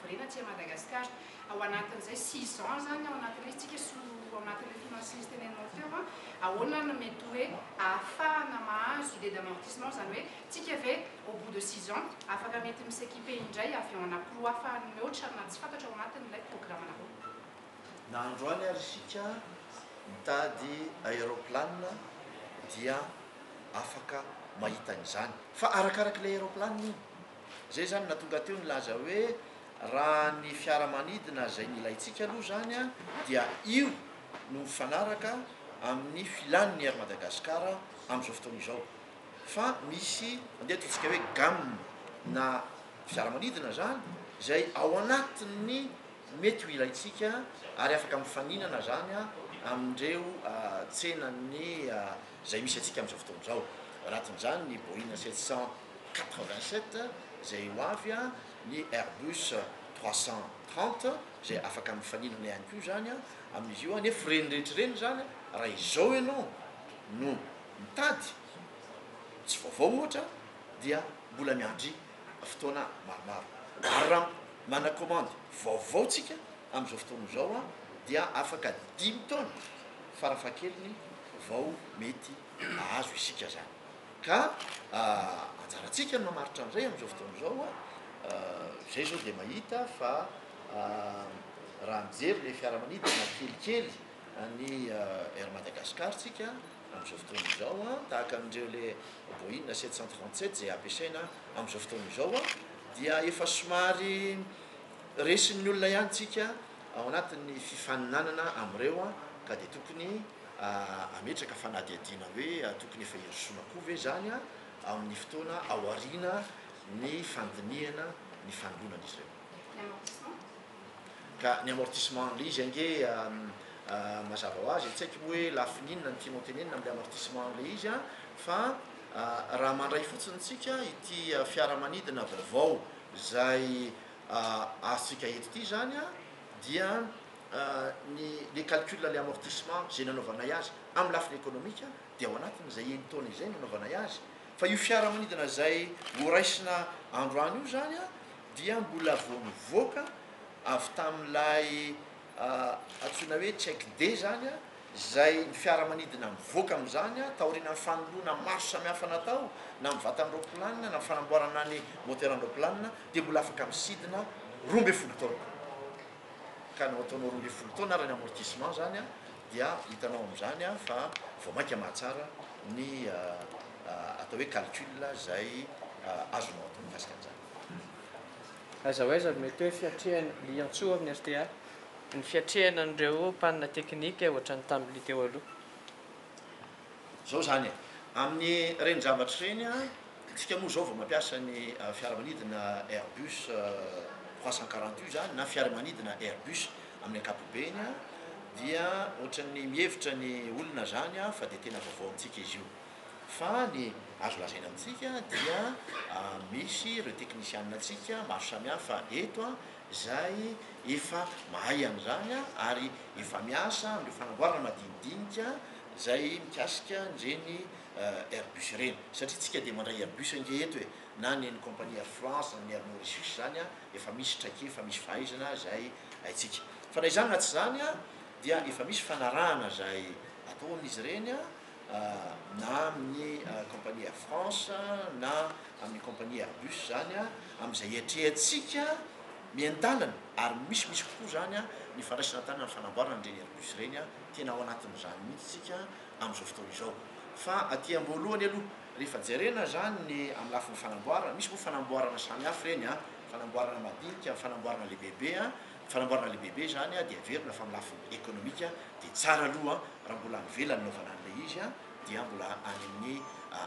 volena aty Madagascar ao anatin'izay 6 ans zany ao anatin'ilay tsika ao anatin'ilay financement tenenao teo ahoana no mety hoe ahafahana mahazo idée d'amortissement zany hoe tsika ve au bout de 6 ans afaka mety misekipe indray avion anankiroa ahafahany mihoatra na tsy fantatra ao anatin'ilay programme anao na androany ary isika mitady aéroplane dia afaka mahita an'izany fa arakaraka le aéroplane io zay zany na tonga teo nilaza hoe raha ny fiaramanidina zay nilaitsika aloha zany a dia io no mifanaraka amin'ny filan'ny Air Madagascar amin'izao fotoana izao fa misy mandeha totsika hoe gamme na fiaramanidina zany zay ao anatin'ny mety ho ilaitsika ary afaka mifaninana zany a amindreo tsenany zay misy atsika amin'izao fotoana izao anatin'izany ny Boeing 787 zay ho avy a ny Airbus 330 zay afaka mifaninana ihany koa zany a amin'izy io anefa reny rehetrareny zany raha izao ianao no mitady tsy vaovao ohatra dia mbola miandry fotoana maromaro ary raha mana commande vaovaotsika amin'izao fotoana izao a dia afaka 10 taona farafahakeliny vao mety ahazo isika zany ka anjaratsika ny mamaritra an'izay amin'izao fotoana izao a zay zao dia mahita fa raha mijery le fiaramanidina kelikely ny Air Madagascar tsika amin'izao fotoana izao a tahaka amin'ireo le Boeing 737 zay ampiasaina amin'izao fotoana izao a dia efa somary resin'ny olona ihany tsika ao anatin'ny fifaninanana am'ireo a ka dia tokony ametraka fanadihadiana hoe tokony efa herisona koa ve zany a amin'ny fotoana aoriana ny fandiniana ny fanolonan'izy ireo ka ny amortissement le izy ange mazava ho azy tsy haiko hoe lafininona ny tianao tenenina amin'le amortissement le izy a fa raha mandray fotsiny tsika ity fiaramanidina vaovao zay azontsika eto ity zany a dia le calcul le amortissement zay nanaovanay azy amin'ny lafiny économique dia ao anatin'izay enitaona izay nanaovanay azy fa io fiaramanidina zay horaisina androany io zany a dia mbola vao mivoaka avy tamin'ilay antsoina hoe check d zany a zay ny fiaramanidina mivoaka amin'izany a taorina ny fanoloana maro samihafa natao na mivatan'roplanina na fanamboarana ny moteurandroplanina dia mbola afaka misidina 12 taona ka nao ataonao 12 taona raha ny amortissement zany a dia hitanao amin'izany a fa vao mainka mahatsara ny atao hoe calcul zay azonao atao mikasika an'izany aza hoaiza mety hoe fiatrehana liantsoa amin'ny RTA ny fiatrehana an'ireo mpanina teknika ohatrany tamin'le teo aloha zao zany amin'ny reny zavatra reny a tsika moa zao vao mampiasa ny fiaramanidina Airbus 348 zany na fiaramanidina Airbus amin'ny ankapobeny a dia ohatran'ny mihevitra ny olona zany a fa dia tena vaovao amintsika izy io fa ny azo lazaina amintsika dia misy ireo teknisianina atsika maro samihafa eto a zay efa mahay an'izany a ary efa miasa amin'ireo fanamboarana madinidinika zay mikasika nireny Airbus reny satria tsika dia mandray Airbus nge eto hoe na ny compagnie Air France na ny Air Mauritius zany a efa misy traike efa misy fahaizana zay haitsika fa na izany na tsy zany a dia efa misy fanarahana zay atao amin'izy reny a na amin'ny compagnie Air France na amin'ny compagnie Airbus zany a amin'izay etrehatsika mientalana ary misy kokoa zany a ny fandraisana tany ny fanamboarana nireny Airbus reny a tena ao anatin'izany mihitsy tsika amin'izao fotoana izao fa aty am-boalohany aloha rehefa jerena zany ny amin'ny lafiny fanamboarana misy moa fanamboarana samihafa reny a fanamboarana madinika fanamboarana le bebe a fanamboarana le bebe zany a dia averina fa amin'ny lafiny économique dia tsara aloha raha mbola mivelany naovana an'le izy a dia mbola any amin'ny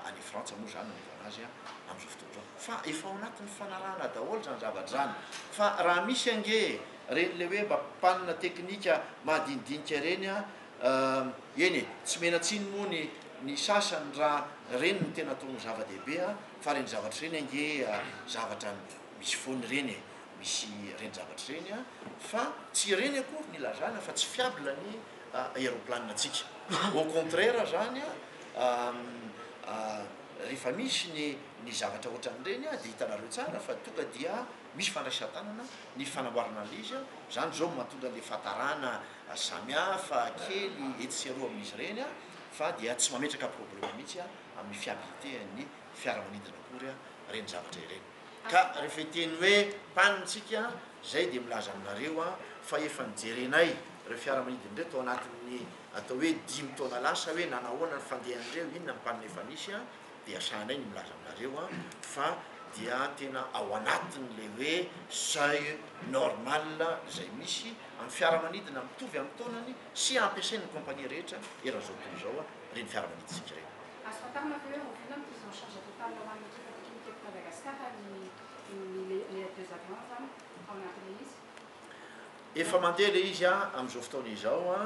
any Frantsa moa zany naovana azy a amin'izao fotoana izao fa efa ao anatin'ny fanarahana daholo zany zavatra zany fa raha misy ange reny le hoe mba mpanina teknika madinidinika reny a eny tsy mena tsiny moa ny sasany raha reny no tena ataony zava-dehibe a fa reny zavatra reny ange zavatra misy foany reny misy reny zavatra reny a fa tsy reny akory ny lazana fa tsy fiable ny aéroplanina atsika au contraire zany a efa misy ny zavatra ohatran'ireny a dia hitanareo tsara fa tonga dia misy fandraisan-tanana ny fanamboarana lizy a zany zao mahatonga le fahatarana samihafa kely etsy roa amin'izy ireny a fa dia tsy mametraka problème mihitsy a amin'ny fiabilité ny fiaramanidina akory a reny zavatra ireny ka rehefa teny hoe mpanitsika zay dia milaza aminareo a fa efa nijerenay reo fiaramanidina ireo tao anatin'ny atao hoe 5 taona lasa hoe nanahoana ny fandehan'ireo inona mpanina efa misy a dia asanay ny milaza aminareo a fa dia tena ao anatin'le hoe seuil normal zay misy amin'ny fiaramanidina mitovy amin'ny taonany sy ampiasain'ny compagnie rehetra eran'izao tontolo zao a reny fiaramaniditsika reny. Azo fantarina fa hoe revenant ny prise en charge totale ho an'ny équipe technique eto Madagasikara les deux avions zany ao anatin'le izy. Efa mandeha le izy a amin'izao fotoana izao a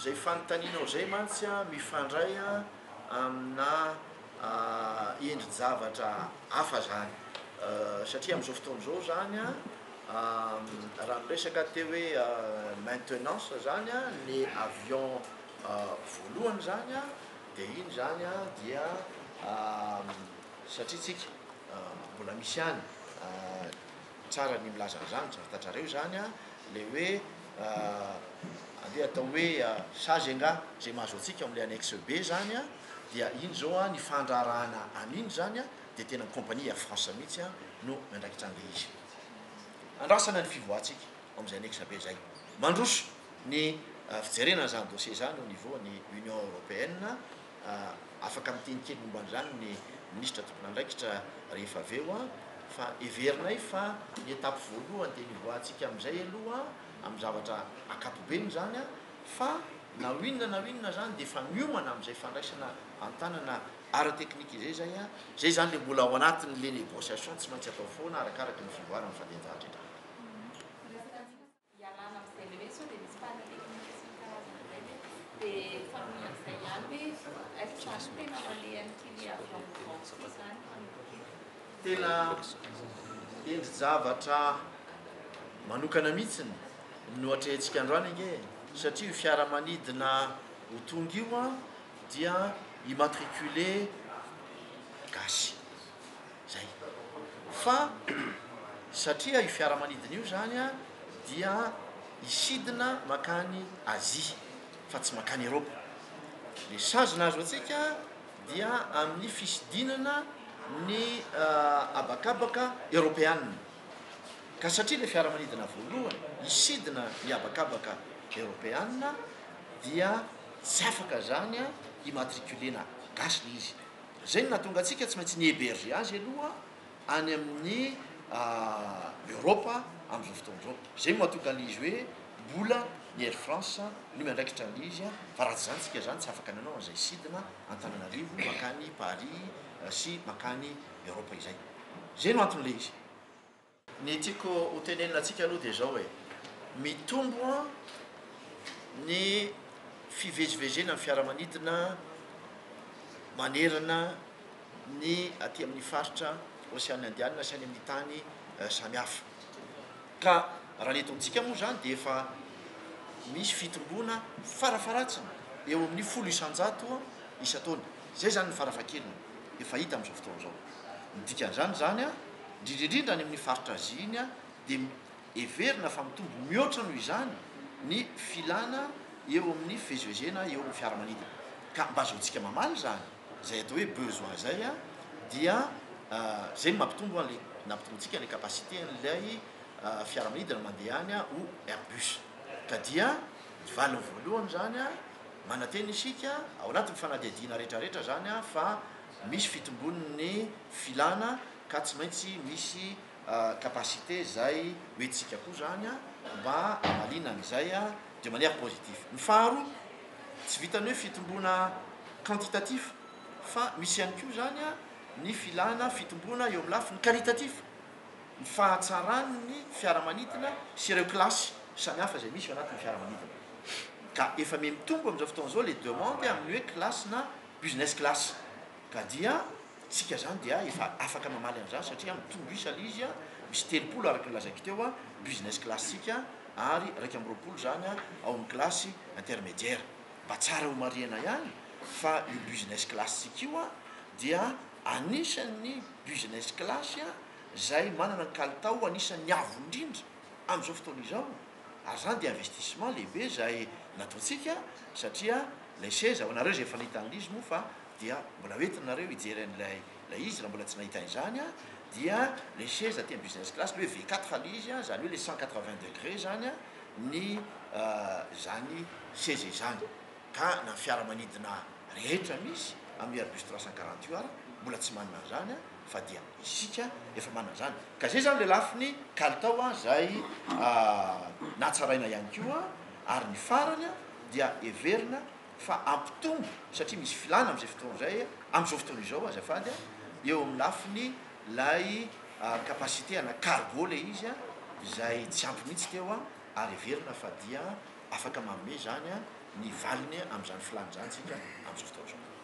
zay fanontanianao zay mantsy a mifandray a amina endri-javatra hafa zany satria amin'izao fotoana zao zany a raha miresaka teo hoe maintenance zany a ny avion voalohany zany a dia iny zany a dia satria tsika mbola misy any tsara ny milaza zany tsy fantatrareo zany a le hoe andeha atao hoe sazenga zay mahazo atsika amin'le annexe B zany a dia iny zao a ny fandrarahana an'iny zany a dia tena compagnie Air France mihitsy a no mandraikitra an'le izy andrasana ny fivoatsika amin'izay annexe B zay mandroso ny fijerena zany dossier zany au niveau ny Union Européenne afaka mitenikely momba an'izany ny ministre tompon'andraikitra rehefa aveo a fa everinay fa ny étape voalohany dia nivoatsika amin'izay aloha amin'ny zavatra ankapobeny zany a fa na inona zany dia efa miomana amin'izay fandraisana antanana ara teknika zay a zay zany le mbola ao anatin'le négociation tsy maintsy atao foana arakaraky ny fivoarana ny fandehanjahatra etra. Tena endri-javatra manokana mihitsiny no atrehantsika androany ange satria io fiaramanidina ho tonga io a dia immatriculé gasy zay fa satria io fiaramanidina io zany a dia isidina makany Azia fa tsy makany Eropa. Le changena azo atsika dia amin'ny fisidinana ny abakabaka européenne ka satria le fiaramanidina voalohany isidina ny abakabaka européenne dia tsy afaka zany a immatriculena gasy le izy zay no nahatonga atsika tsy maintsy ny héberger azy aloha any amin'ny Europa amin'izao fotoana zao zay mahatonga an'izy hoe mbola ny Air France no miandraikitra an'izy a fa raha tsy zany tsika zany tsy afaka nanao an'izay sidina Antananarivo makany Paris sy makany Europa izay zay no anton'le izy. Ny tiako ho tenenina atsika aloha dia zao hoe mitombo a ny fivezivezena ny fiaramanidina manerana ny aty amin'ny faritra Oceane Indiana sy any amin'ny tany samihafa ka raha ny eto amintsika moa zany dia efa misy fitombona farafaratsiny eo amin'ny 100 isan-taona zay zany ny farafakeliny efa hita amin'izao fotoana zao ny dikan'izany zany a indrindrindrindra any amin'ny faritra Azia iny a dia everina fa mitombo mihoatra noho izany ny filana eo amin'ny fivezivezena eo amin'ny fiaramanidina ka mba azoantsika mamaly zany zay atao hoe besoin zay a dia zay mampitombo an'le nampitombotsika ny capacité n'ilay fiaramanidina mandeha any a ho Airbus ka dia valiny voalohany zany a manantena isika ao anatin'ny fanadihadiana rehetrarehetra zany a fa misy fitombon'ny filana ka tsy maintsy misy capacité zay hoentsika koa zany a mba amalina an'izay a de manière positive. Ny faharoa tsy vitany hoe fitombona quantitatif fa misy ihany koa zany a ny filana fitombona eo amin'ny lafiny qualitatif ny fahatsarany fiaramanidina sy ireo klasy samihafa zay misy eo anatin'ny fiaramanidina ka efa mitombo amin'izao fotoana zao le demande amin'ny hoe classe na business class ka dia tsika zany dia efa afaka mamaly an'izany satria mitombo isa le izy a misy 3 araky ny lazaiko teo a business class tsika ary 2 zany a ao amin'ny klasy intermédiaire mba tsara ho mariana ihany fa io business class sika io a dia anisan'ny business class a zay manana ny kalitao anisan'ny avo indrindra am'izao fotoana izao ary zany de investissement lehibe zay nataontsika satria lay seza anareo zay efa nahita an'izy moa fa dia mbola hoentinareo hijery an'lay izy raha mbola tsy nahita izany a dia le seza ty business class le hoe V4 le izy a zany hoe le 180 degré zany a ny zany seza izany ka na fiaramanidina rehetra misy amin'ny Airbus 340 io ary mbola tsy manana zany a fa dia isika efa manana zany ka zay zany le lafiny kalitao a zay natsaraina ihany koa ary ny farany a dia everina fa ampitombo satria misy filana am'izay fotoana zay am'izao fotoana izao azafady a eo amin'ny lafiny lay capacité ana cargo le izy a zay tsy ampy mihitsy teo a ary everina fa dia afaka manome zany a ny valiny am'izany filany zany tsika am'izao fotoana zao